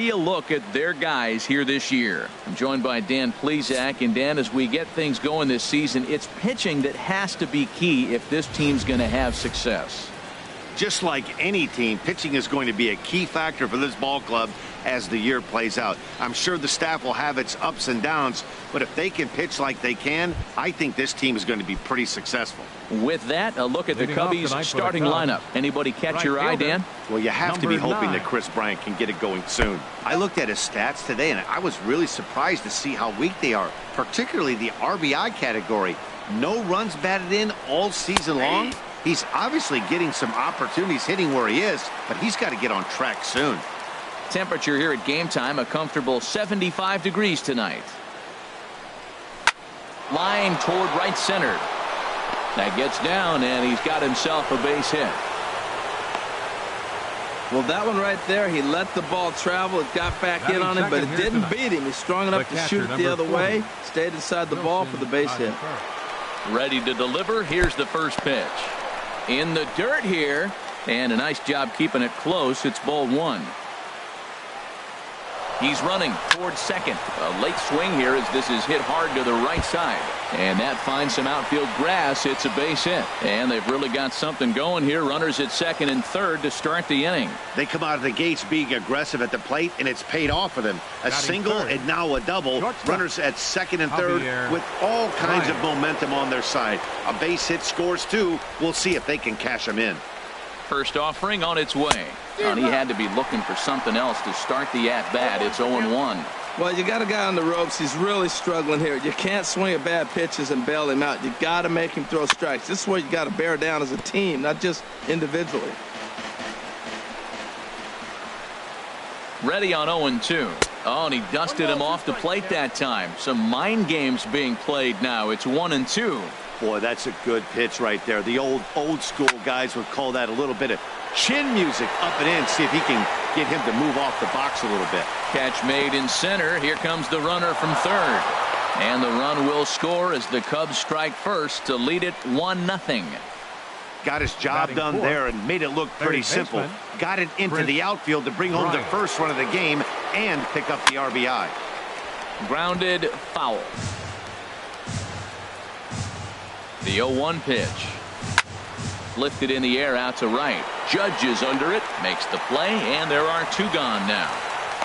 you look at their guys here this year. I'm joined by Dan Plesac. And Dan, as we get things going this season, it's pitching that has to be key if this team's going to have success. Just like any team, pitching is going to be a key factor for this ball club as the year plays out. I'm sure the staff will have its ups and downs, but if they can pitch like they can, I think this team is going to be pretty successful. With that, a look at the Cubbies starting lineup. Anybody catch your eye, Dan? Well, you have to be hoping that Chris Bryant can get it going soon. I looked at his stats today, and I was really surprised to see how weak they are, particularly the RBI category. No runs batted in all season long. He's obviously getting some opportunities hitting where he is, but he's got to get on track soon. Temperature here at game time, a comfortable 75 degrees tonight. Line toward right center. That gets down, and he's got himself a base hit. Well, that one right there, he let the ball travel. It got back in on him, but it didn't beat him. He's strong enough to shoot it the other way. Stayed inside the ball for the base hit. Ready to deliver. Here's the first pitch. In the dirt here, and a nice job keeping it close. It's ball one. He's running towards second. A late swing here as this is hit hard to the right side. And that finds some outfield grass. It's a base hit. And they've really got something going here. Runners at second and third to start the inning. They come out of the gates being aggressive at the plate, and it's paid off for them. A single and now a double. Runners at second and third with all kinds of momentum on their side. A base hit scores two. We'll see if they can cash them in. First offering on its way. And he had to be looking for something else to start the at-bat. It's 0-1. Well, you got a guy on the ropes. He's really struggling here. You can't swing at bad pitches and bail him out. You got to make him throw strikes. This is where you got to bear down as a team, not just individually. Ready on 0-2. Oh, and he dusted him off the plate that time. Some mind games being played now. It's 1-2. Boy, that's a good pitch right there. The old school guys would call that a little bit of chin music up and in. See if he can get him to move off the box a little bit. Catch made in center. Here comes the runner from third. And the run will score as the Cubs strike first to lead it 1-0. Got his job done there and made it look pretty simple. Got it into the outfield to bring home the first run of the game and pick up the RBI. Grounded foul. The 0-1 pitch. Lifted in the air out to right. Judge is under it. Makes the play, and there are two gone now.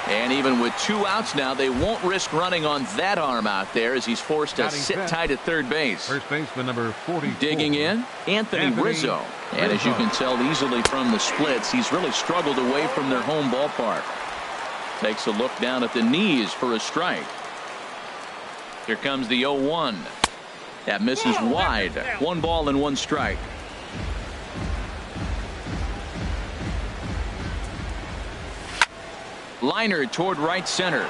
And even with two outs now, they won't risk running on that arm out there as he's forced to sit tight at third base. First baseman number 44. Digging in, Anthony Rizzo. And as you can tell easily from the splits, he's really struggled away from their home ballpark. Takes a look down at the knees for a strike. Here comes the 0-1. That misses wide. 1 ball and 1 strike. Liner toward right center.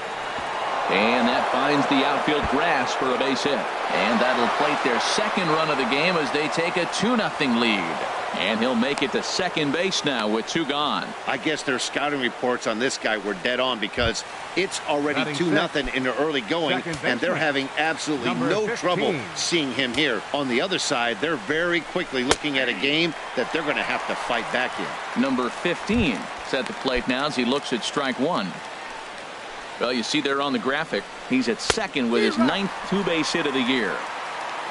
And that finds the outfield grass for a base hit. And that'll plate their second run of the game as they take a 2-0 lead. And he'll make it to second base now with 2 gone. I guess their scouting reports on this guy were dead on because it's already 2-0 in the early going, and they're having absolutely no trouble seeing him here. On the other side, they're very quickly looking at a game that they're going to have to fight back in. Number 15 set the plate now as he looks at strike 1. Well, you see there on the graphic, he's at second with his 9th 2-base hit of the year.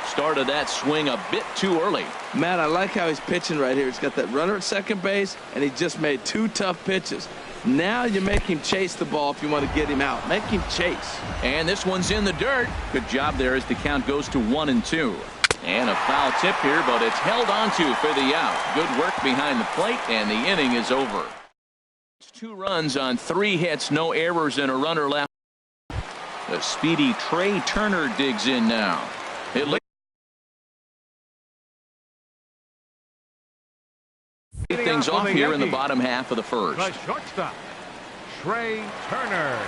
Started that swing a bit too early. Matt, I like how he's pitching right here. He's got that runner at second base, and he just made 2 tough pitches. Now you make him chase the ball if you want to get him out. Make him chase. And this one's in the dirt. Good job there as the count goes to 1-2. And a foul tip here, but it's held onto for the out. Good work behind the plate, and the inning is over. It's 2 runs on 3 hits, no errors, and a runner left. The speedy Trey Turner digs in now. It looks things off here in the bottom half of the first. The shortstop, Trey Turner.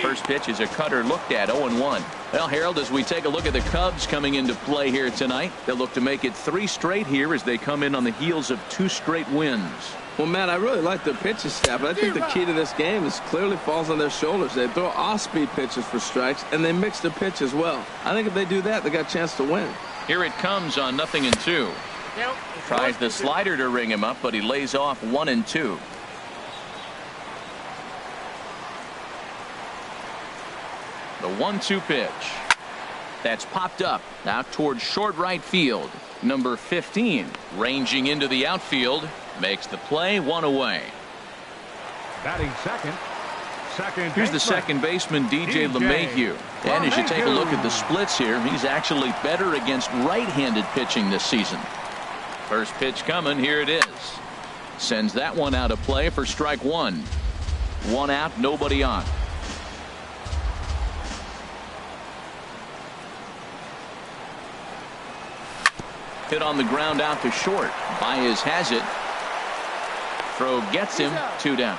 First pitch is a cutter looked at. 0-1. Well, Harold, as we take a look at the Cubs coming into play here tonight, they'll look to make it 3 straight here as they come in on the heels of 2 straight wins. Well, Matt, I really like their pitching staff, but I think the key to this game is clearly falls on their shoulders. They throw off-speed pitches for strikes, and they mix their pitch as well. I think if they do that, they got a chance to win. Here it comes on 0-2. Tries the slider to ring him up, but he lays off 1-2. The 1-2 pitch. That's popped up out towards short right field. Number 15 ranging into the outfield makes the play, one away. Batting second. Here's the second baseman, DJ LeMahieu. And as you take a look at the splits here, he's actually better against right-handed pitching this season. First pitch coming. Here it is. Sends that one out of play for strike one. One out, nobody on. Hit on the ground out to short. Baez has it. Throw gets him. Two down.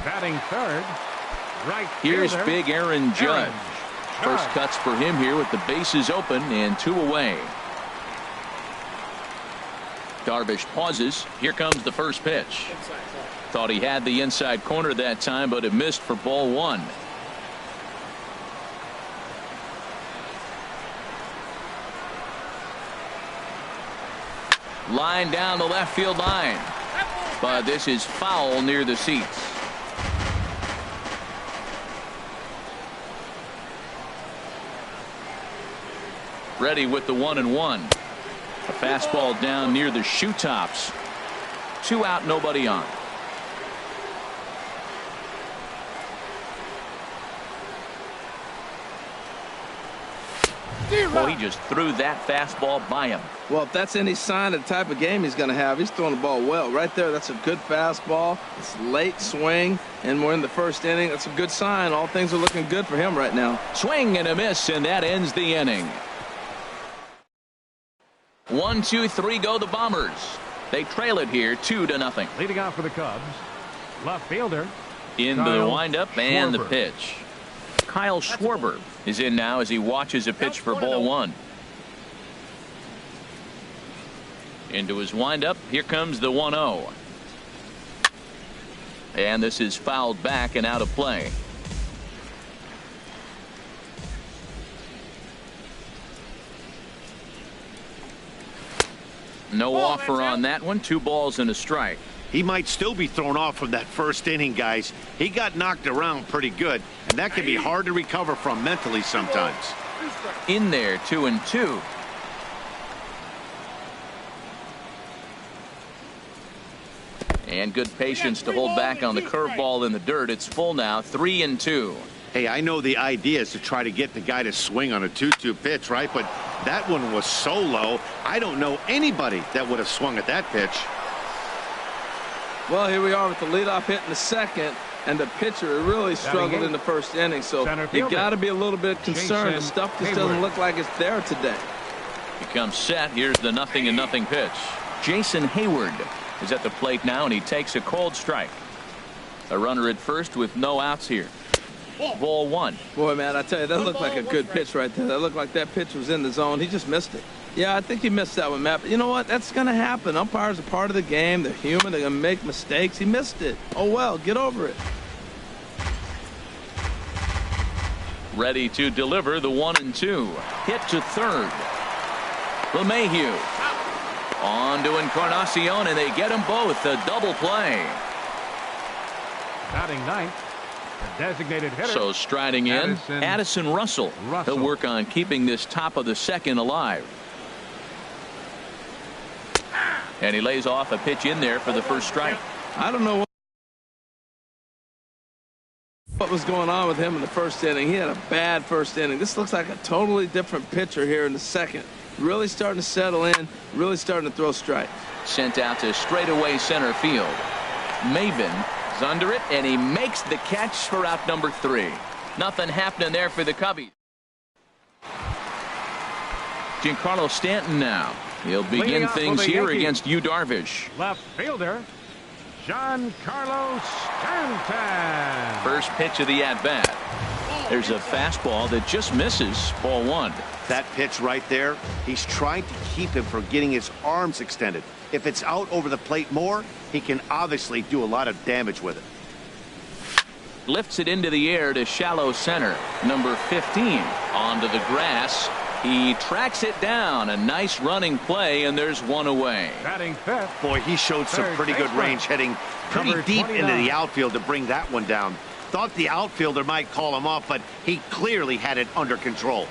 Batting third. Right Here's fielder, big Aaron Judge. First Judge. cuts for him here with the bases open and two away. Darvish pauses. Here comes the first pitch. Thought he had the inside corner that time, but it missed for ball one. Line down the left field line. But this is foul near the seats. Ready with the 1-1. A fastball down near the shoe tops. Two out, nobody on. Well, he just threw that fastball by him. Well, if that's any sign of the type of game he's going to have, he's throwing the ball well. Right there, that's a good fastball. It's late swing, and we're in the first inning. That's a good sign. All things are looking good for him right now. Swing and a miss, and that ends the inning. 1, 2, 3 go the Bombers. They trail it here 2-0. Leading off for the Cubs. Left fielder. Into the Kyle windup and the Schwarber. pitch. Kyle Schwarber is in now as he watches a pitch for ball one. Into his windup. Here comes the 1-0. And this is fouled back and out of play. No offer on that one. 2 balls and a strike. He might still be thrown off from that first inning, guys. He got knocked around pretty good, and that can be hard to recover from mentally sometimes. In there, 2-2. And good patience to hold back on the curveball in the dirt. It's full now, 3-2. Hey, I know the idea is to try to get the guy to swing on a 2-2 pitch, right? But that one was so low, I don't know anybody that would have swung at that pitch. Well, here we are with the leadoff hit in the second, and the pitcher really struggled in the first inning. So you got to be a little bit concerned. The stuff just doesn't look like it's there today. He comes set. Here's the 0-0 pitch. Jason Hayward is at the plate now, and he takes a cold strike. A runner at first with no outs here. Ball one. Boy, man, I tell you, that looked like a good pitch right there. That looked like that pitch was in the zone. He just missed it. Yeah, I think he missed that one, Matt. But you know what? That's going to happen. Umpires are part of the game. They're human. They're going to make mistakes. He missed it. Oh, well, get over it. Ready to deliver the 1-2. Hit to third. LeMahieu. On to Encarnacion, and they get them both. A double play. Batting ninth. The designated hitter. So striding in, Addison Russell. He'll work on keeping this top of the second alive. And he lays off a pitch in there for the first strike. I don't know what was going on with him in the first inning. He had a bad first inning. This looks like a totally different pitcher here in the second. Really starting to settle in, really starting to throw strikes. Sent out to straightaway center field. Maven is under it, and he makes the catch for out number 3. Nothing happening there for the Cubbies. Giancarlo Stanton now. He'll begin things here against Yu Darvish. Left fielder. Giancarlo Stanton. First pitch of the at-bat. There's a fastball that just misses. Ball one. That pitch right there, he's trying to keep him from getting his arms extended. If it's out over the plate more, he can obviously do a lot of damage with it. Lifts it into the air to shallow center. Number 15 onto the grass. He tracks it down. A nice running play, and there's one away. Batting fifth. Boy, he showed some pretty good range heading pretty deep into the outfield to bring that one down. Thought the outfielder might call him off, but he clearly had it under control.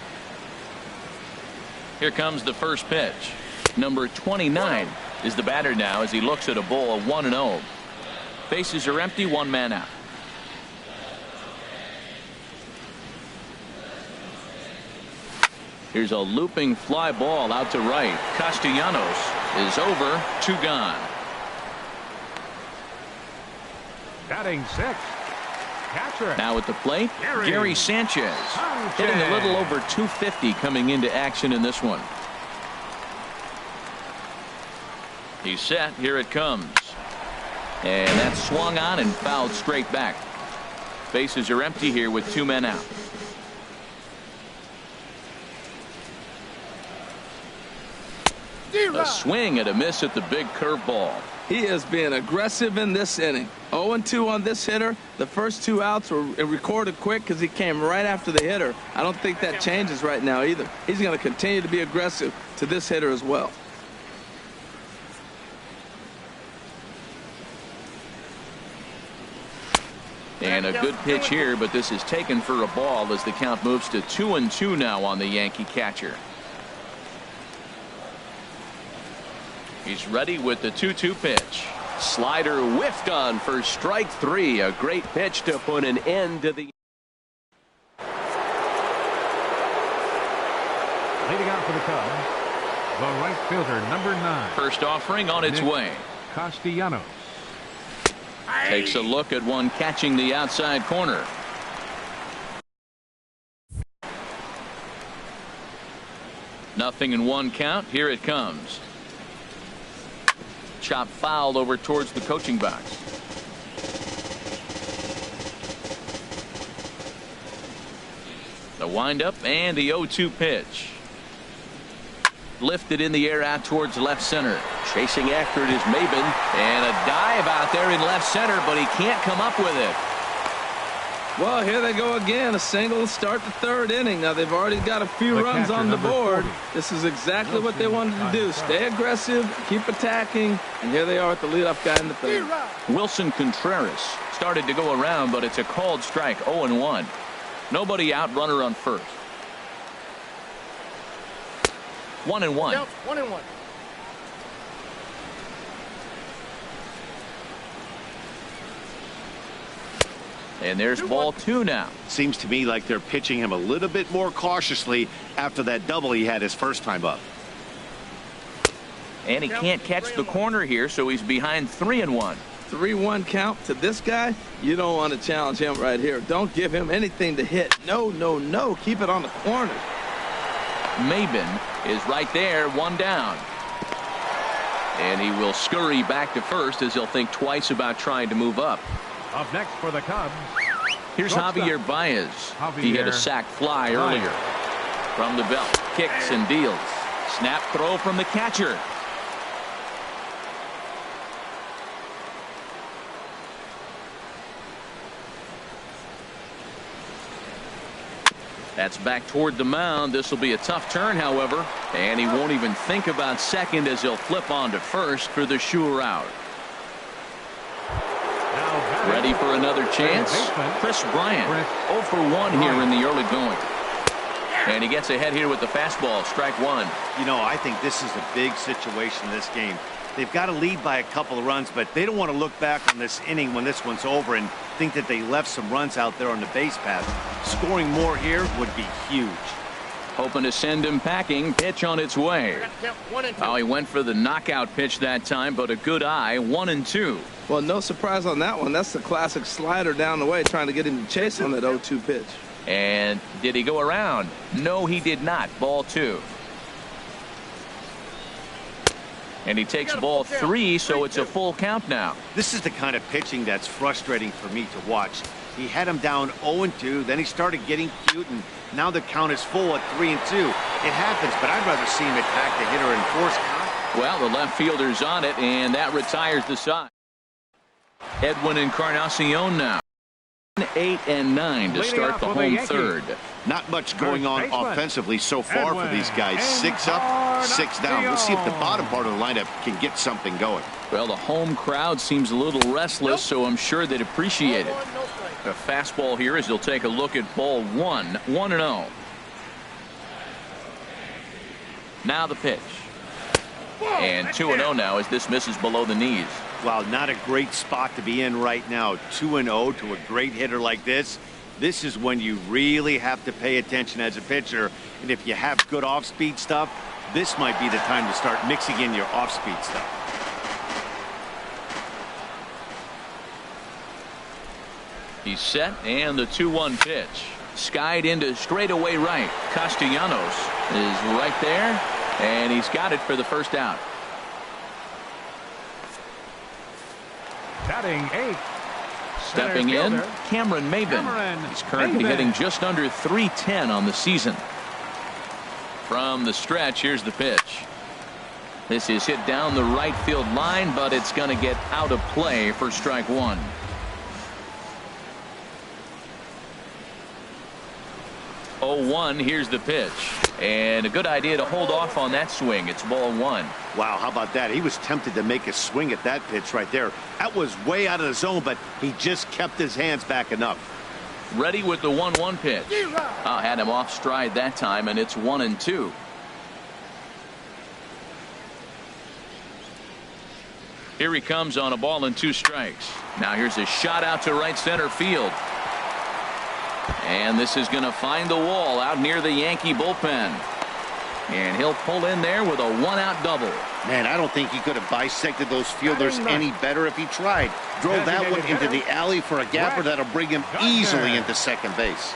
Here comes the first pitch. Number 29 is the batter now as he looks at a ball 1-0. Bases are empty, one man out. Here's a looping fly ball out to right. Castellanos is over, 2 gone. Batting 6. Catcher. Now at the plate, Gary Sanchez hitting a little over 250 coming into action in this one. He's set. Here it comes. And that's swung on and fouled straight back. Bases are empty here with 2 men out. A swing and a miss at the big curveball. He is being aggressive in this inning. 0-2 on this hitter. The first 2 outs were recorded quick because he came right after the hitter. I don't think that changes right now either. He's going to continue to be aggressive to this hitter as well. And a good pitch here, but this is taken for a ball as the count moves to 2-2 now on the Yankee catcher. He's ready with the 2-2 pitch. Slider whiffed on for strike 3. A great pitch to put an end to the. Leading out for the Cubs, the right fielder, number 9. First offering on its way. Castellanos. Takes a look at one catching the outside corner. Nothing in 1 count. Here it comes. Chop fouled over towards the coaching box. The windup and the 0-2 pitch. Lifted in the air out towards left center. Chasing after it is Maben, and a dive out there in left center, but he can't come up with it. Well, here they go again. A single to start the 3rd inning. Now they've already got a few runs on the board. This is exactly what they wanted to do. Stay aggressive, keep attacking, and here they are at the leadoff guy in the 3rd. Wilson Contreras started to go around, but it's a called strike. 0-1. Nobody out, runner on first. 1-1. 1-1. And there's ball 2 now. Seems to me like they're pitching him a little bit more cautiously after that double he had his first time up. And he can't catch the corner here, so he's behind 3-1. 3-1 count to this guy. You don't want to challenge him right here. Don't give him anything to hit. No, no, no. Keep it on the corner. Maben is right there, 1 down. And he will scurry back to first as he'll think twice about trying to move up. Up next for the Cubs. Here's Javier Baez. He had a sac fly earlier. From the belt, kicks and deals. Snap throw from the catcher. That's back toward the mound. This will be a tough turn, however, and he won't even think about second as he'll flip on to first for the sure out. Ready for another chance? Chris Bryant 0 for 1 here in the early going. And he gets ahead here with the fastball. Strike 1. You know, I think this is a big situation in this game. They've got to lead by a couple of runs, but they don't want to look back on this inning when this one's over and think that they left some runs out there on the base path. Scoring more here would be huge. Hoping to send him packing. Pitch on its way. Oh, he went for the knockout pitch that time, but a good eye. 1-2. Well, no surprise on that one. That's the classic slider down the way, trying to get him to chase on that 0-2 pitch. And did he go around? No, he did not. Ball 2. And he takes ball 3, so it's a full count now. This is the kind of pitching that's frustrating for me to watch. He had him down 0-2, then he started getting cute, and now the count is full at 3-2. It happens, but I'd rather see him attack the hitter and force count. Well, the left fielder's on it, and that retires the side. Edwin Encarnacion now. 8 and 9 to start the home 3rd. Not much going on offensively so far for these guys. 6 up, 6 down. We'll see if the bottom part of the lineup can get something going. Well, the home crowd seems a little restless, so I'm sure they'd appreciate it. A fastball here as he'll take a look at ball one. 1-0. Now the pitch. And 2-0 now as this misses below the knees. Wow, not a great spot to be in right now. 2-0 to a great hitter like this. This is when you really have to pay attention as a pitcher. And if you have good off-speed stuff, this might be the time to start mixing in your off-speed stuff. He's set, and the 2-1 pitch. Skied into straightaway right. Castellanos is right there, and he's got it for the first out. Batting 8. Stepping in, Cameron Maybin. He's currently hitting just under .310 on the season. From the stretch, here's the pitch. This is hit down the right field line, but it's going to get out of play for strike one. Oh, 1, here's the pitch. And a good idea to hold off on that swing. It's ball one. Wow, how about that? He was tempted to make a swing at that pitch right there. That was way out of the zone, but he just kept his hands back enough. Ready with the 1-1 pitch. Had him off stride that time, and it's 1-2. Here he comes on a ball and 2 strikes. Now here's a shot out to right center field. And this is going to find the wall out near the Yankee bullpen. And he'll pull in there with a 1-out double. Man, I don't think he could have bisected those fielders any better if he tried. Drove that one into the alley for a gapper that'll bring him easily into second base.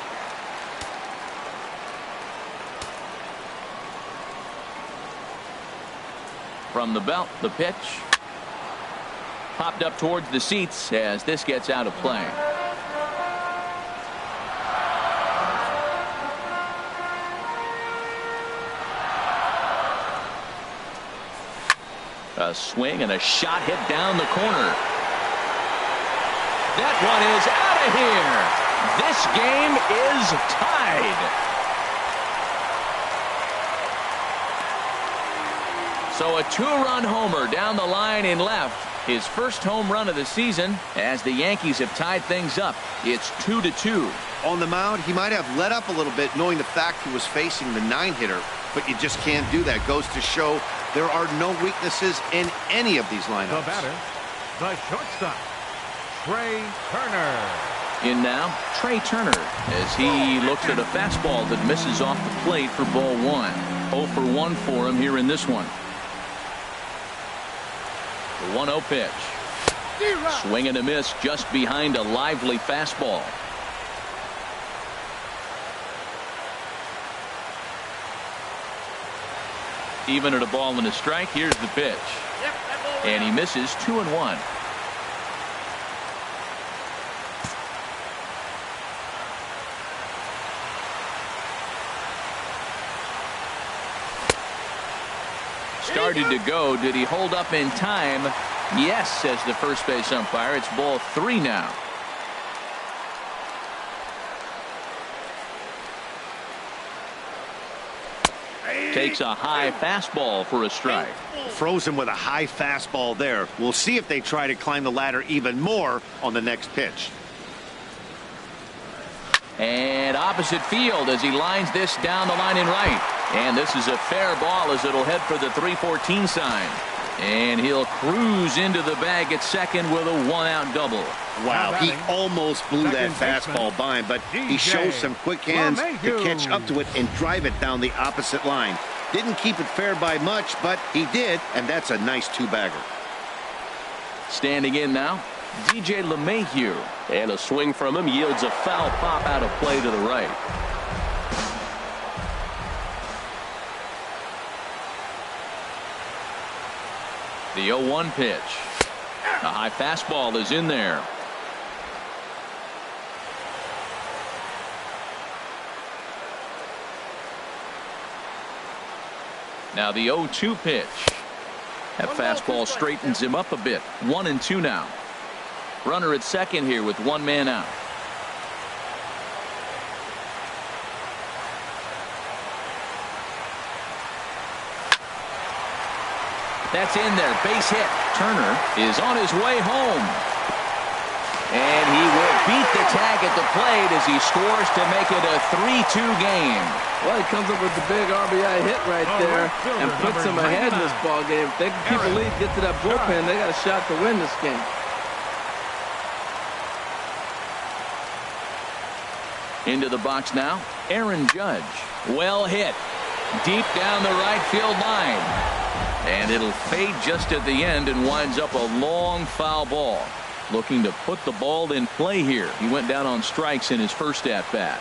From the belt, the pitch. Popped up towards the seats as this gets out of play. A swing and a shot hit down the corner. That one is out of here. This game is tied. So a 2-run homer down the line in left. His first home run of the season as the Yankees have tied things up. It's 2-2. On the mound, he might have let up a little bit knowing the fact he was facing the 9-hitter, but you just can't do that. Goes to show there are no weaknesses in any of these lineups. The batter, the shortstop, Trey Turner. In now, Trey Turner as he looks at a fastball that misses off the plate for ball one. 0 for 1 for him here in this one. The 1-0 pitch. Swing and a miss just behind a lively fastball. Even at a ball and a strike, here's the pitch. And he misses 2-1. Started to go. Did he hold up in time? Yes, says the first base umpire. It's ball 3 now. Takes a high fastball for a strike. Froze him with a high fastball there. We'll see if they try to climb the ladder even more on the next pitch. And opposite field as he lines this down the line in right. And this is a fair ball as it'll head for the 314 sign. And he'll cruise into the bag at second with a 1-out double. Wow, he almost blew that fastball by him, but he shows some quick hands to catch up to it and drive it down the opposite line. Didn't keep it fair by much, but he did, and that's a nice 2-bagger. Standing in now, DJ LeMahieu. And a swing from him yields a foul pop out of play to the right. The 0-1 pitch. A high fastball is in there. Now the 0-2 pitch. That fastball straightens him up a bit. 1-2 now. Runner at second here with 1 man out. That's in there. Base hit. Turner is on his way home. And he will beat the tag at the plate as he scores to make it a 3-2 game. Well, he comes up with the big RBI hit right there and puts them ahead in this ball game. If they can keep a lead, get to that bullpen, they got a shot to win this game. Into the box now, Aaron Judge. Well hit. Deep down the right field line. And it'll fade just at the end and winds up a long foul ball. Looking to put the ball in play here. He went down on strikes in his first at-bat.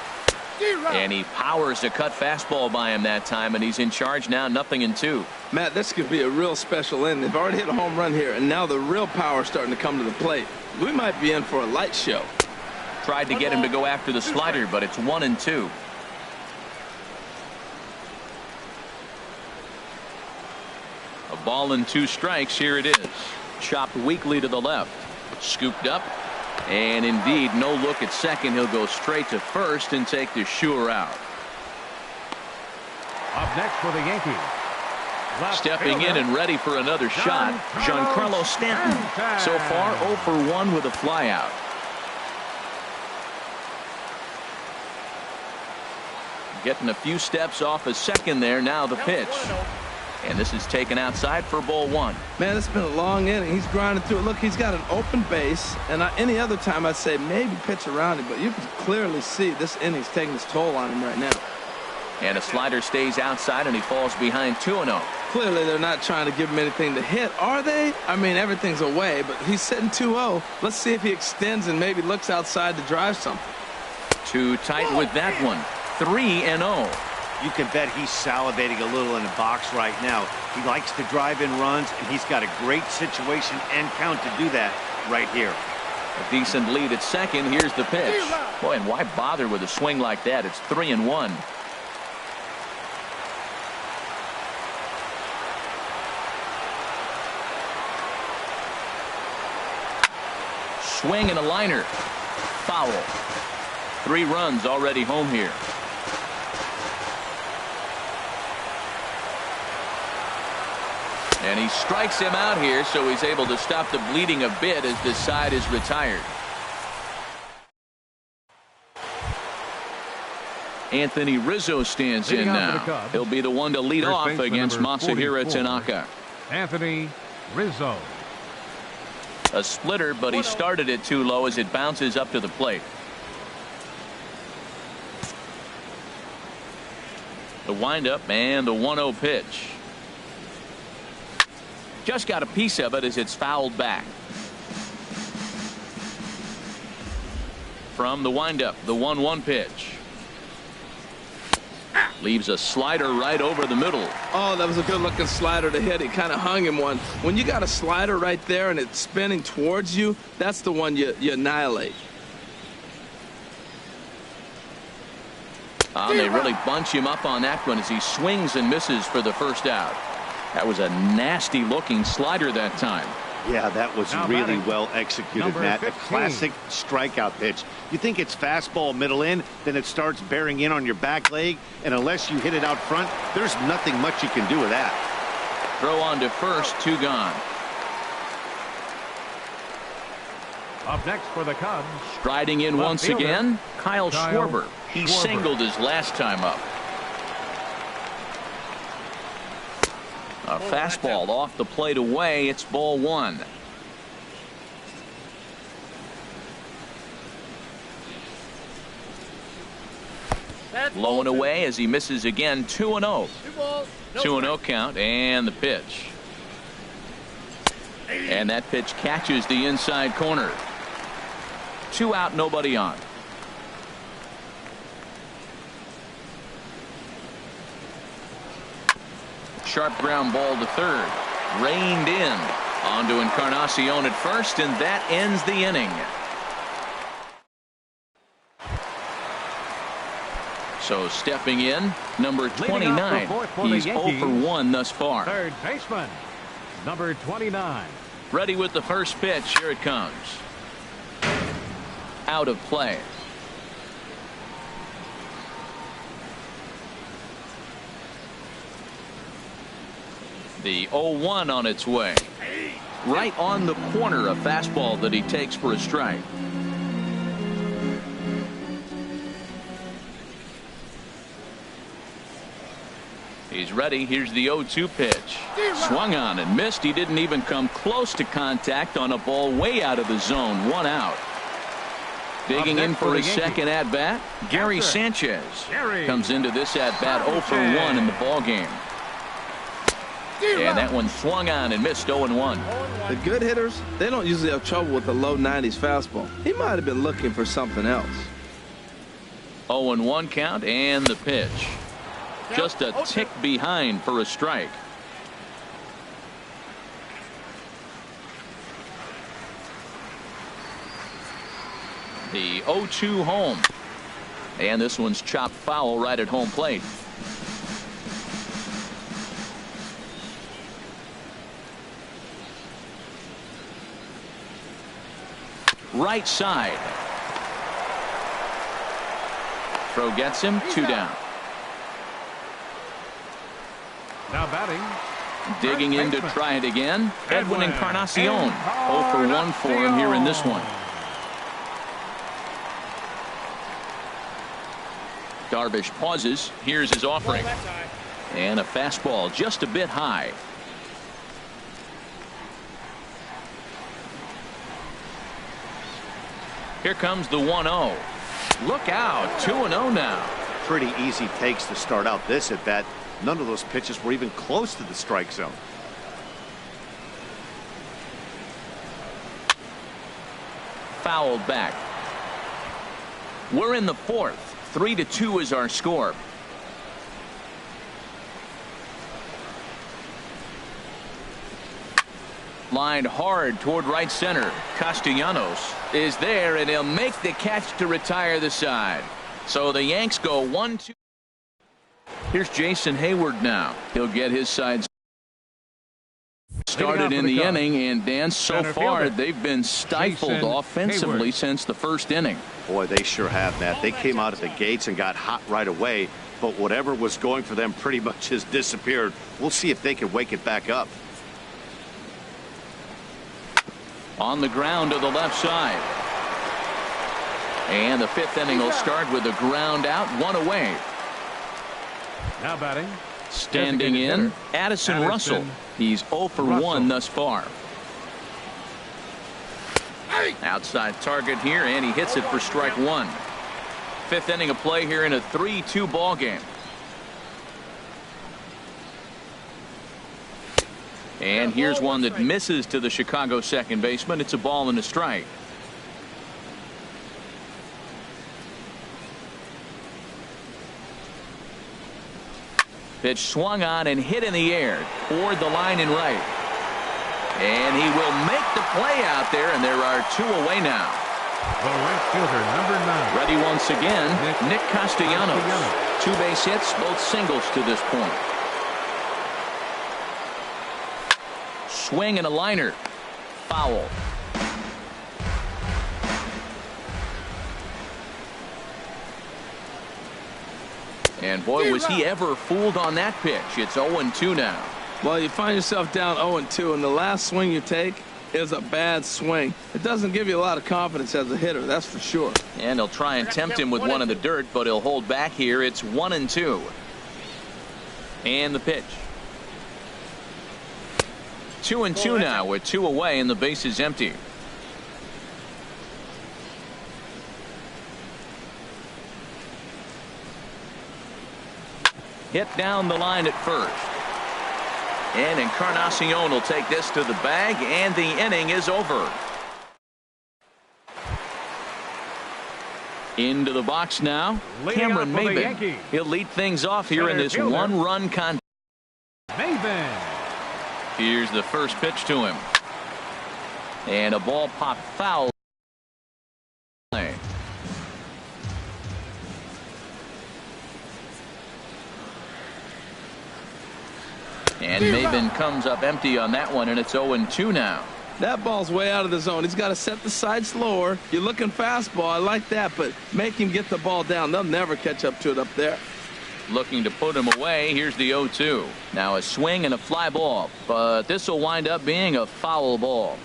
And he powers a cut fastball by him that time, and he's in charge now, 0-2. Matt, this could be a real special inning. They've already hit a home run here, and now the real power is starting to come to the plate. We might be in for a light show. Tried to get him to go after the slider, but it's 1-2. A ball and 2 strikes. Here it is. Chopped weakly to the left. Scooped up. And indeed, no look at second. He'll go straight to first and take the sure out. Up next for the Yankees. Stepping in and ready for another shot, Giancarlo Stanton. So far, 0 for 1 with a flyout. Getting a few steps off a second there. Now the pitch. And this is taken outside for ball 1. Man, it's been a long inning. He's grinding through it. Look, he's got an open base. And any other time I'd say maybe pitch around him. But you can clearly see this inning's taking its toll on him right now. And a slider stays outside and he falls behind 2-0. Clearly they're not trying to give him anything to hit, are they? I mean, everything's away, but he's sitting 2-0. Let's see if he extends and maybe looks outside to drive something. Too tight with that one. 3-0. You can bet he's salivating a little in the box right now. He likes to drive in runs, and he's got a great situation and count to do that right here. A decent lead at second. Here's the pitch. Boy, and why bother with a swing like that? It's 3-1. Swing and a liner. Foul. 3 runs already home here. And he strikes him out here, so he's able to stop the bleeding a bit as this side is retired. Anthony Rizzo stands in now. He'll be the one to lead off against Masahiro Tanaka. Anthony Rizzo. A splitter, but he started it too low as it bounces up to the plate. The windup and the 1-0 pitch. Just got a piece of it as it's fouled back. From the windup, the 1-1 pitch. Leaves a slider right over the middle. Oh, that was a good looking slider to hit. He kind of hung him one. When you got a slider right there and it's spinning towards you, that's the one you annihilate. They really bunch him up on that one as he swings and misses for the first out. That was a nasty looking slider that time. Yeah, that was really well executed, Matt. A classic strikeout pitch. You think it's fastball middle in, then it starts bearing in on your back leg, and unless you hit it out front, there's nothing much you can do with that. Throw on to first, 2 gone. Up next for the Cubs. Striding in once again, Kyle Schwarber. He singled his last time up. A fastball off the plate away. It's ball 1. Low and away as he misses again. 2-0. 2-0 count and the pitch. And that pitch catches the inside corner. 2 out, nobody on. Sharp ground ball to third. Reined in. On to Encarnacion at first, and that ends the inning. So stepping in, number 29. He's 0 for 1 thus far. Third baseman, number 29. Ready with the first pitch. Here it comes. Out of play. The 0-1 on its way. Right on the corner, a fastball that he takes for a strike. He's ready. Here's the 0-2 pitch. Swung on and missed. He didn't even come close to contact on a ball way out of the zone. 1 out. Digging in for his second at-bat, Gary Sanchez comes into this at-bat 0 for 1 in the ballgame. And that one swung on and missed 0-1. The good hitters, they don't usually have trouble with the low 90s fastball. He might have been looking for something else. 0-1 count and the pitch. Just a tick behind for a strike. The 0-2 home. And this one's chopped foul right at home plate. Right side. Throw gets him. 2 down. Now batting. Digging in to try it again. Edwin Encarnacion. 0 for 1 for him here in this one. Darvish pauses. Here's his offering. And a fastball just a bit high. Here comes the 1-0. Look out. 2-0 now. Pretty easy takes to start out this at bat. None of those pitches were even close to the strike zone. Fouled back. We're in the 4th. 3-2 is our score. Lined hard toward right center. Castellanos is there, and he'll make the catch to retire the side. So the Yanks go 1-2. Here's Jason Hayward now. He'll get his side started in the inning, and Dan, so far they've been stifled offensively since the first inning. Boy, they sure have, Matt. They came out of the gates and got hot right away, but whatever was going for them pretty much has disappeared. We'll see if they can wake it back up. On the ground to the left side. And the 5th inning will start with a ground out, 1 away. Now batting. Standing in, Addison Russell. He's 0 for 1 thus far. Outside target here, and he hits it for strike 1. 5th inning of play here in a 3-2 ball game. And here's one that misses to the Chicago second baseman. It's a ball and a strike. Pitch swung on and hit in the air toward the line and right. And he will make the play out there, and there are 2 away now. The right fielder, number 9. Ready once again, Nick Castellanos. 2 base hits, both singles to this point. Swing and a liner. Foul. And boy, was he ever fooled on that pitch. It's 0-2 now. Well, you find yourself down 0-2, and the last swing you take is a bad swing. It doesn't give you a lot of confidence as a hitter, that's for sure. And he'll try and tempt him with one in the dirt, but he'll hold back here. It's 1-2. And the pitch. 2-2 now with 2 away, and the base is empty. Hit down the line at first. And Encarnacion will take this to the bag, and the inning is over. Into the box now, Cameron Maybin. He'll lead things off here in this 1-run contest. Maybin. Here's the first pitch to him. And a ball popped foul. And Maybin comes up empty on that one, and it's 0-2 now. That ball's way out of the zone. He's got to set the side slower. You're looking fastball. I like that, but make him get the ball down. They'll never catch up to it up there. Looking to put him away. Here's the 0-2. Now a swing and a fly ball, but this will wind up being a foul ball.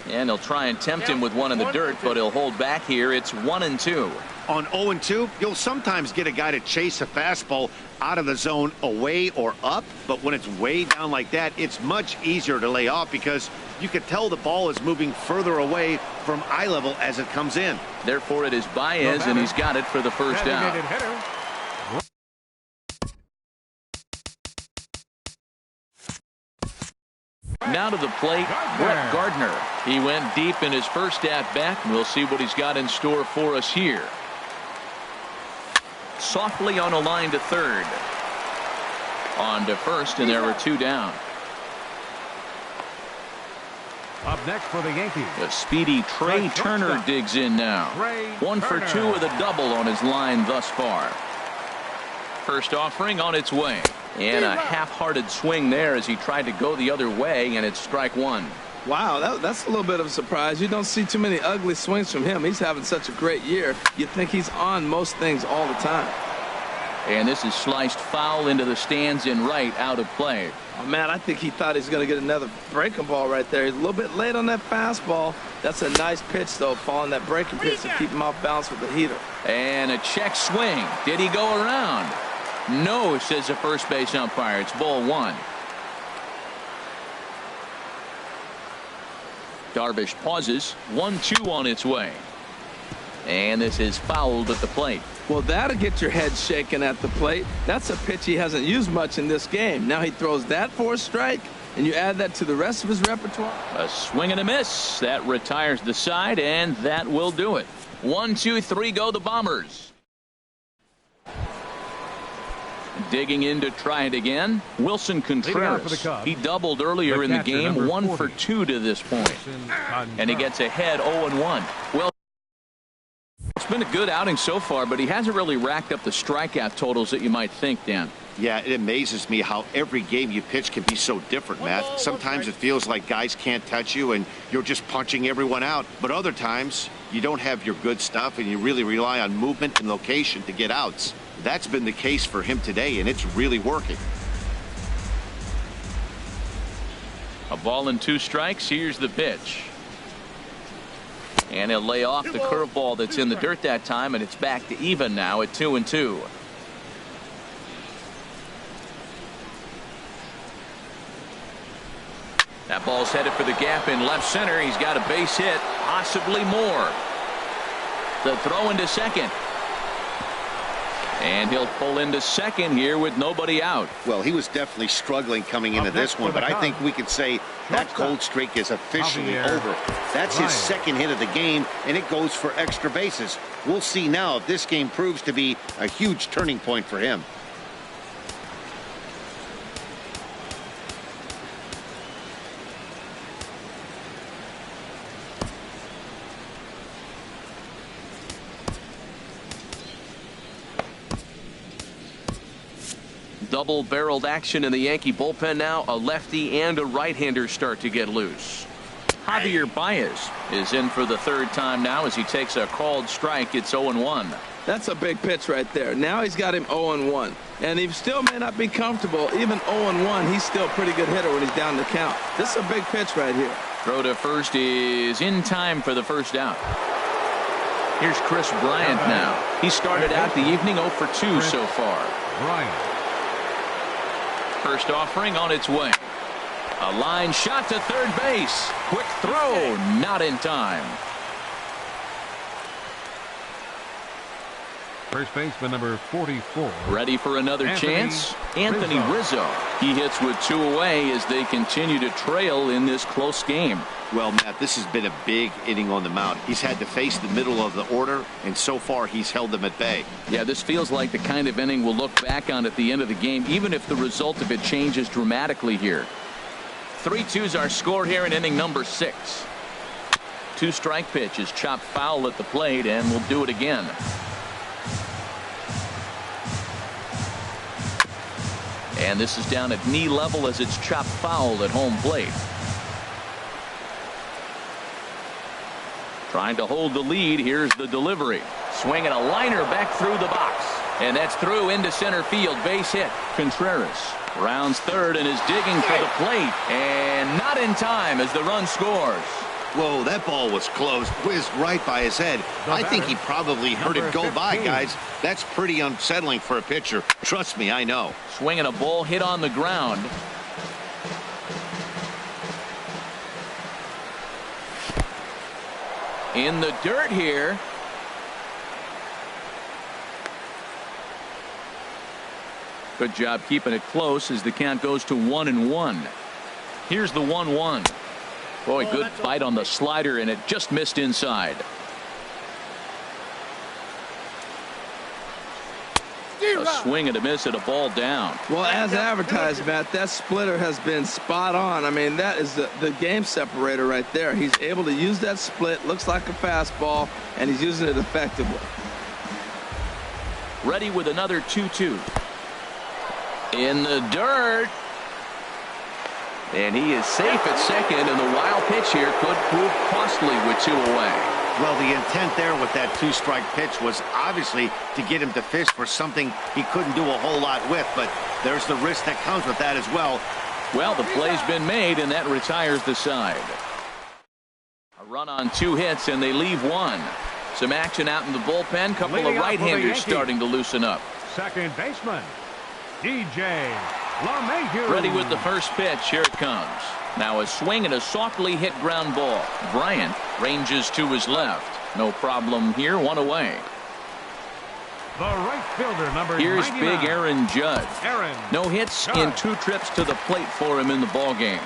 And he'll try and tempt him with one in the dirt, but he'll hold back here. It's 1-2. On 0-2, you'll sometimes get a guy to chase a fastball out of the zone away or up, but when it's way down like that, it's much easier to lay off because you can tell the ball is moving further away from eye level as it comes in. Therefore, it is Baez, and he's got it for the first down. Now to the plate, Brett Gardner. He went deep in his first at-bat. We'll see what he's got in store for us here. Softly on a line to third. On to first, and there were 2 down. Up next for the Yankees, The speedy Trey Turner digs in now. 1 for 2 with a double on his line thus far. First offering on its way. And a half-hearted swing there as he tried to go the other way, and it's strike 1. Wow, that's a little bit of a surprise. You don't see too many ugly swings from him. He's having such a great year. You think he's on most things all the time. And this is sliced foul into the stands in right, out of play. Oh, man, I think he thought he was going to get another breaking ball right there. He's a little bit late on that fastball. That's a nice pitch, though, following that breaking pitch to keep him off balance with the heater. And a check swing. Did he go around? No, says the first base umpire. It's ball 1. Darvish pauses. 1-2 on its way. And this is fouled at the plate. Well, that'll get your head shaken at the plate. That's a pitch he hasn't used much in this game. Now he throws that for a strike, and you add that to the rest of his repertoire. A swing and a miss. That retires the side, and that will do it. 1, 2, 3 go the Bombers. Digging in to try it again, Wilson Contreras. He doubled earlier in the game, 1 for 2 to this point. And he gets ahead 0-1. Well, it's been a good outing so far, but he hasn't really racked up the strikeout totals that you might think, Dan. Yeah, it amazes me how every game you pitch can be so different, Matt. Sometimes it feels like guys can't touch you and you're just punching everyone out. But other times, you don't have your good stuff and you really rely on movement and location to get outs. That's been the case for him today, and it's really working. A ball and 2 strikes. Here's the pitch. And he'll lay off the curveball that's in the dirt that time, and it's back to even now at 2-2. That ball's headed for the gap in left center. He's got a base hit, possibly more. The throw into second. And he'll pull into second here with nobody out. Well, he was definitely struggling coming into this one, but I think we could say that cold streak is officially over. That's his second hit of the game, and it goes for extra bases. We'll see now if this game proves to be a huge turning point for him. Double-barreled action in the Yankee bullpen now. A lefty and a right-hander start to get loose. Javier Baez is in for the 3rd time now as he takes a called strike. It's 0-1. That's a big pitch right there. Now he's got him 0-1. And he still may not be comfortable. Even 0-1, he's still a pretty good hitter when he's down the count. This is a big pitch right here. Throw to first is in time for the first out. Here's Chris Bryant now. He started out the evening 0 for 2 so far. First offering on its way. A line shot to third base. Quick throw, not in time. First baseman number 44. Ready for another chance? Anthony Rizzo. He hits with 2 away as they continue to trail in this close game. Well, Matt, this has been a big inning on the mound. He's had to face the middle of the order, and so far he's held them at bay. Yeah, this feels like the kind of inning we'll look back on at the end of the game, even if the result of it changes dramatically here. 3-2's our score here in inning number 6. 2-strike pitch is chopped foul at the plate, and we'll do it again. And this is down at knee level as it's chopped foul at home plate. Trying to hold the lead. Here's the delivery. Swinging a liner back through the box. And that's through into center field. Base hit. Contreras rounds third and is digging for the plate. And not in time as the run scores. Whoa, that ball was close. Whizzed right by his head. I think he probably heard it go by, guys. That's pretty unsettling for a pitcher. Trust me, I know. Swinging a ball hit on the ground. In the dirt here. Good job keeping it close as the count goes to 1-1. Here's the 1-1. Boy, good bite on the slider, and it just missed inside. A swing and a miss at a ball down. Well, as advertised, Matt, that splitter has been spot on. I mean, that is the game separator right there. He's able to use that split, looks like a fastball, and he's using it effectively. Ready with another 2-2. In the dirt. And he is safe at second, and the wild pitch here could prove costly with 2 away. Well, the intent there with that 2-strike pitch was obviously to get him to fish for something he couldn't do a whole lot with, but there's the risk that comes with that as well. Well, the play's been made, and that retires the side. A run on 2 hits, and they leave 1. Some action out in the bullpen. Couple of right-handers starting to loosen up. Second baseman, DJ LeMahieu. Ready with the first pitch. Here it comes. Now a swing and a softly hit ground ball. Bryant ranges to his left. No problem here. 1 away. The right fielder, number Here's 99. big Aaron Judge. Aaron No hits Judge. in 2 trips to the plate for him in the ball game.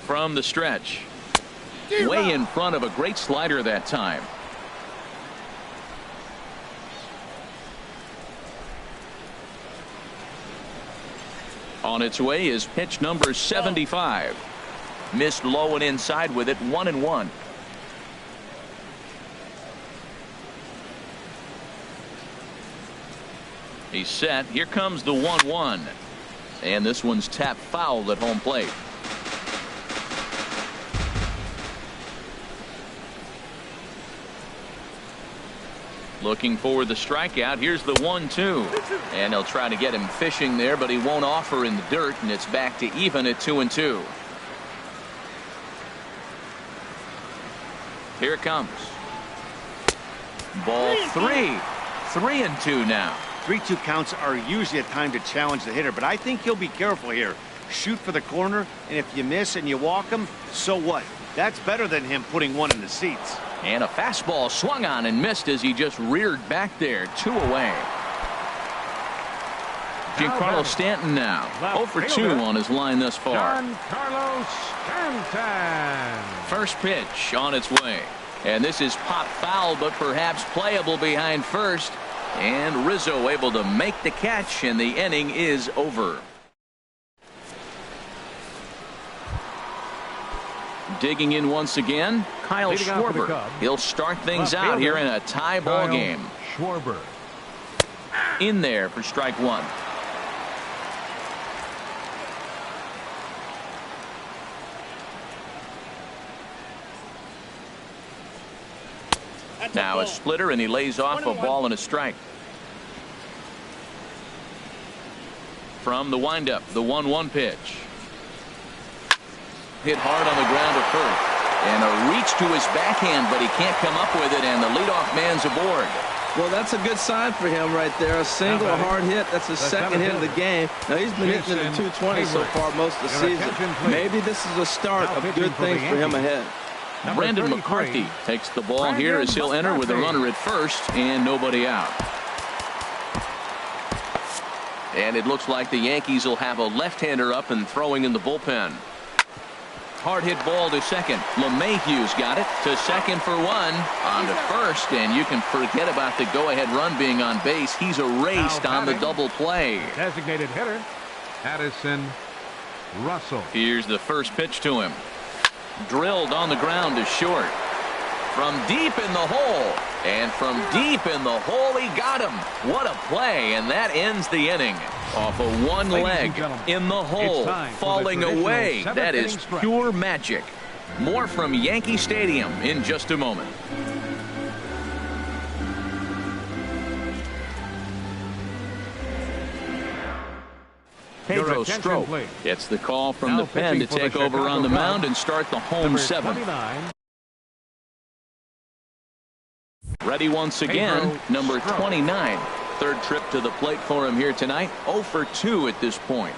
From the stretch. Way in front of a great slider that time. On its way is pitch number 75. Missed low and inside with it. 1-1. He's set. Here comes the 1-1. And this one's tapped foul at home plate. Looking for the strikeout. Here's the 1-2. And he'll try to get him fishing there, but he won't offer in the dirt, and it's back to even at 2-2. Here it comes. Ball 3. 3-2 now. 3-2 counts are usually a time to challenge the hitter, but I think he'll be careful here. Shoot for the corner, and if you miss and you walk him, so what? That's better than him putting one in the seats. And a fastball swung on and missed as he just reared back there. 2 away. Giancarlo Stanton now. 0 for 2 on his line thus far. Giancarlo Stanton. First pitch on its way. And this is pop foul, but perhaps playable behind first. And Rizzo able to make the catch, and the inning is over. Digging in once again, Kyle Schwarber. He'll start things out here in a tie ball game. Schwarber. In there for strike 1. Now a splitter, and he lays off a ball and a strike. From the windup, the 1-1 pitch. Hit hard on the ground to first. And a reach to his backhand, but he can't come up with it, and the leadoff man's aboard. Well, that's a good sign for him right there. A single, a hard hit. That's his second hit of the game. Now, he's been hitting it at 220 so far most of the season. Maybe this is a start of good things for him ahead. Brandon McCarthy takes the ball here as he'll enter with a runner at first and nobody out. And it looks like the Yankees will have a left-hander up and throwing in the bullpen. Hard hit ball to second. LeMahieu's got it to second for 1. On to first, and you can forget about the go-ahead run being on base. He's erased on the double play. Designated hitter, Addison Russell. Here's the first pitch to him. Drilled on the ground to short. From deep in the hole. And from deep in the hole, he got him. What a play, and that ends the inning. Off of one leg in the hole, falling away. That is pure magic. More from Yankee Stadium in just a moment. Pedro Strop gets the call from the pen to take over on the mound and start the home seventh. Ready once again, number 29. Third trip to the plate for him here tonight. 0 for 2 at this point.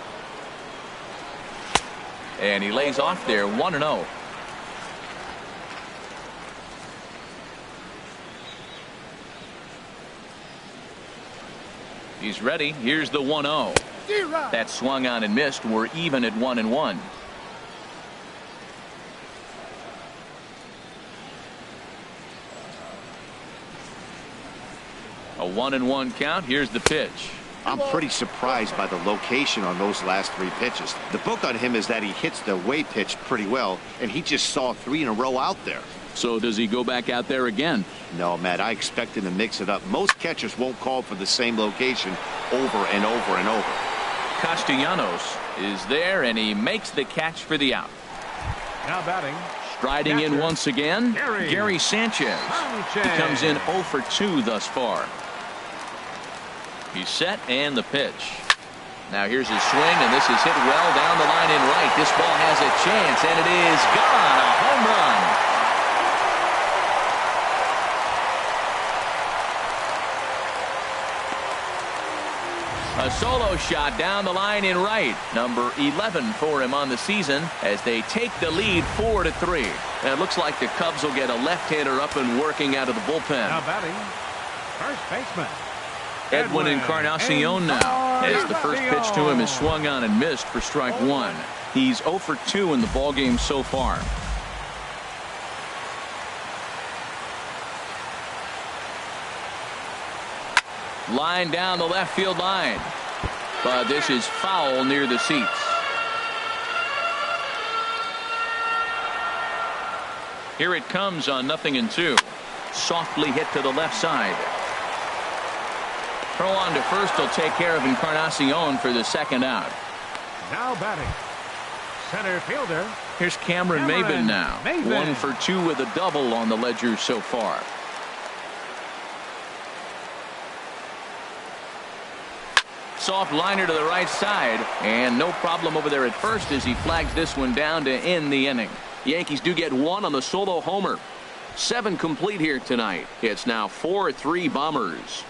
And he lays off there 1-0. He's ready. Here's the 1-0. That swung on and missed. We're even at 1-1. A 1-1 count. Here's the pitch. I'm pretty surprised by the location on those last 3 pitches. The book on him is that he hits the away pitch pretty well, and he just saw 3 in a row out there. So does he go back out there again? No, Matt, I expect him to mix it up. Most catchers won't call for the same location over and over and over. Castellanos is there, and he makes the catch for the out. Now batting. Striding in once again, Gary Sanchez. He comes in 0 for 2 thus far. He's set, and the pitch. Now here's his swing, and this is hit well down the line in right. This ball has a chance, and it is gone. A home run. A solo shot down the line in right. Number 11 for him on the season as they take the lead 4-3. And it looks like the Cubs will get a left-hander up and working out of the bullpen. Now batting, first baseman Edwin Encarnacion now, as the first pitch to him is swung on and missed for strike 1. He's 0 for 2 in the ballgame so far. Line down the left field line, but this is foul near the seats. Here it comes on 0-2. Softly hit to the left side. Throw on to first will take care of Encarnacion for the second out. Now batting, center fielder. Here's Cameron Maybin now. 1 for 2 with a double on the ledger so far. Soft liner to the right side, and no problem over there at first as he flags this one down to end the inning. Yankees do get 1 on the solo homer. 7 complete here tonight. It's now 4-3 Bombers.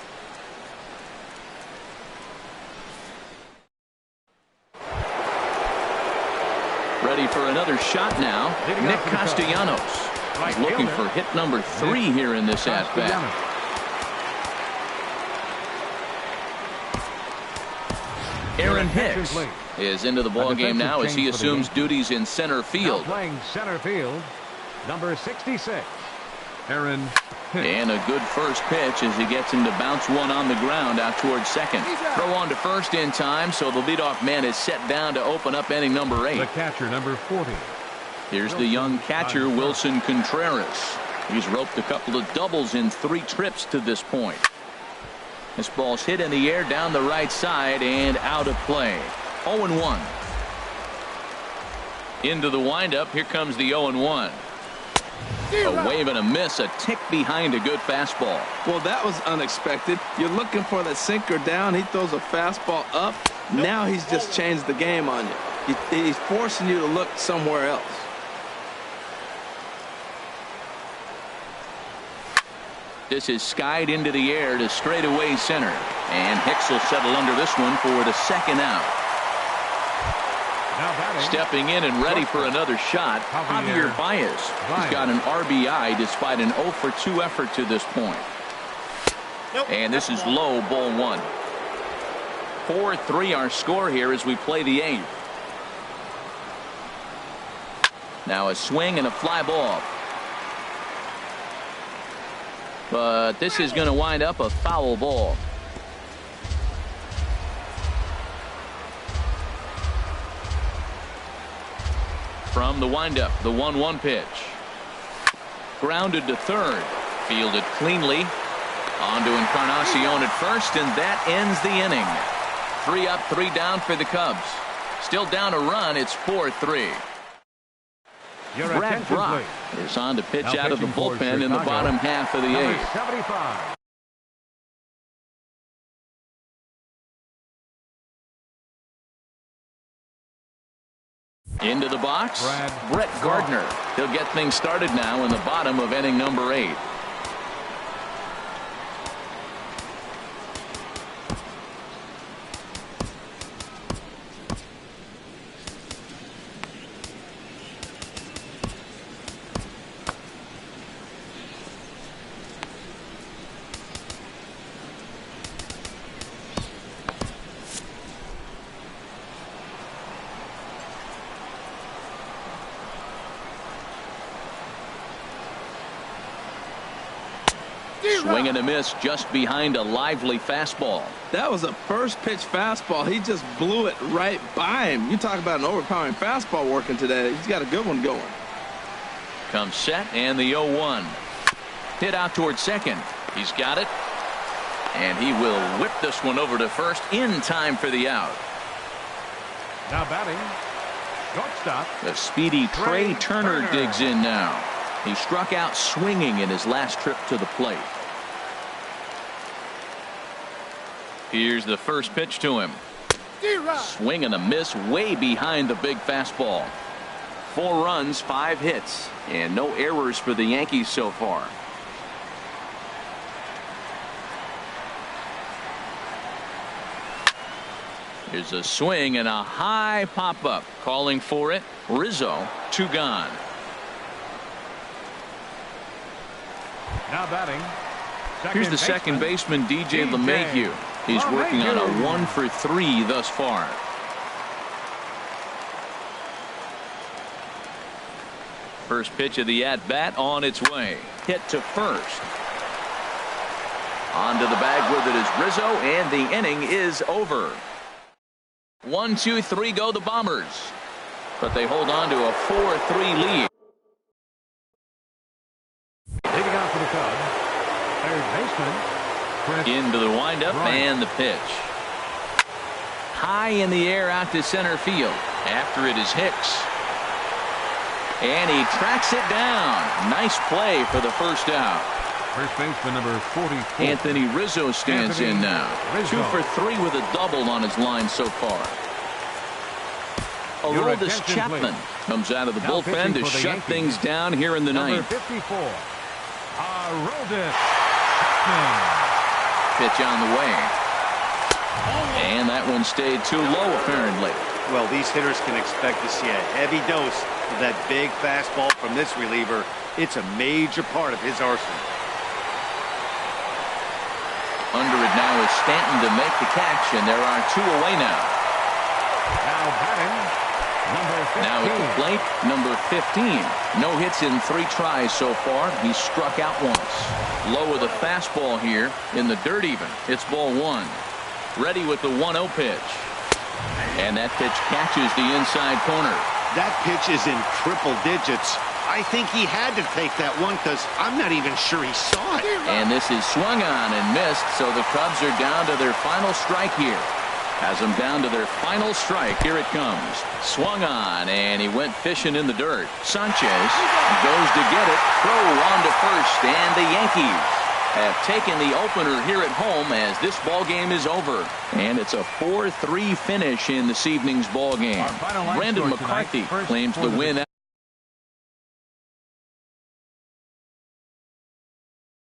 Ready for another shot now. Nick Castellanos is looking for hit number 3 here in this at-bat. Aaron Hicks is into the ballgame now as he assumes duties in center field. Playing center field, number 66, Aaron Hicks. And a good first pitch as he gets him to bounce one on the ground out towards second. Throw on to first in time, so the leadoff man is set down to open up inning number 8. The catcher, number 40. Here's the young catcher, Wilson Contreras. He's roped a couple of doubles in 3 trips to this point. This ball's hit in the air down the right side and out of play. 0-1. Into the windup. Here comes the 0-1. A wave and a miss. A tick behind a good fastball. Well, that was unexpected. You're looking for the sinker down. He throws a fastball up. Now he's just changed the game on you. He's forcing you to look somewhere else. This is skied into the air to straightaway center. And Hicks will settle under this one for the second out. Stepping in and ready for another shot, Javier Baez. He's got an RBI despite an 0 for 2 effort to this point. And this is low, ball 1. 4-3 our score here as we play the 8th. Now a swing and a fly ball. But this is going to wind up a foul ball. From the windup, the 1-1 pitch. Grounded to third. Fielded cleanly. On to Encarnacion at first, and that ends the inning. 3 up, 3 down for the Cubs. Still down a run. It's 4-3. Brad Brach is on to pitch out of the bullpen in the bottom half of the 8th. 75. Into the box, Brett Gardner. He'll get things started now in the bottom of inning number 8. Swing and a miss just behind a lively fastball. That was a first pitch fastball. He just blew it right by him. You talk about an overpowering fastball working today. He's got a good one going. Comes set and the 0-1. Hit out towards second. He's got it. And he will whip this one over to first in time for the out. Now batting, shortstop. The speedy Trey Turner digs in now. He struck out swinging in his last trip to the plate. Here's the first pitch to him. Swing and a miss way behind the big fastball. 4 runs, 5 hits, and no errors for the Yankees so far. Here's a swing and a high pop-up. Calling for it. Rizzo, 2 gone. Now batting. Here's the second baseman, DJ LeMahieu. He's working on a 1 for 3 thus far. First pitch of the at-bat on its way. Hit to first. Onto the bag with it is Rizzo, and the inning is over. 1, 2, 3 go the Bombers. But they hold on to a 4-3 lead. Taking out for the Cubs. Third baseman. Into the windup and the pitch. High in the air out to center field. After it is Hicks. And he tracks it down. Nice play for the first out. First baseman number 44. Anthony Rizzo stands in now. 2 for 3 with a double on his line so far. Aroldis Chapman comes out of the bullpen to shut things down here in the ninth. 54. Aroldis Chapman. Pitch on the way. And that one stayed too low apparently. Well, these hitters can expect to see a heavy dose of that big fastball from this reliever. It's a major part of his arsenal. Under it now is Stanton to make the catch, and there are 2 away now. Now batting, number 15. Now at the plate, number 15. No hits in 3 tries so far. He struck out once. Low with a fastball here in the dirt even. It's ball 1. Ready with the 1-0 pitch. And that pitch catches the inside corner. That pitch is in triple digits. I think he had to take that one because I'm not even sure he saw it. And this is swung on and missed, so the Cubs are down to their final strike here. Has them down to their final strike. Here it comes. Swung on, and he went fishing in the dirt. Sanchez goes to get it. Throw on to first, and the Yankees have taken the opener here at home as this ball game is over. And it's a 4-3 finish in this evening's ball game. Brandon McCarthy claims the win.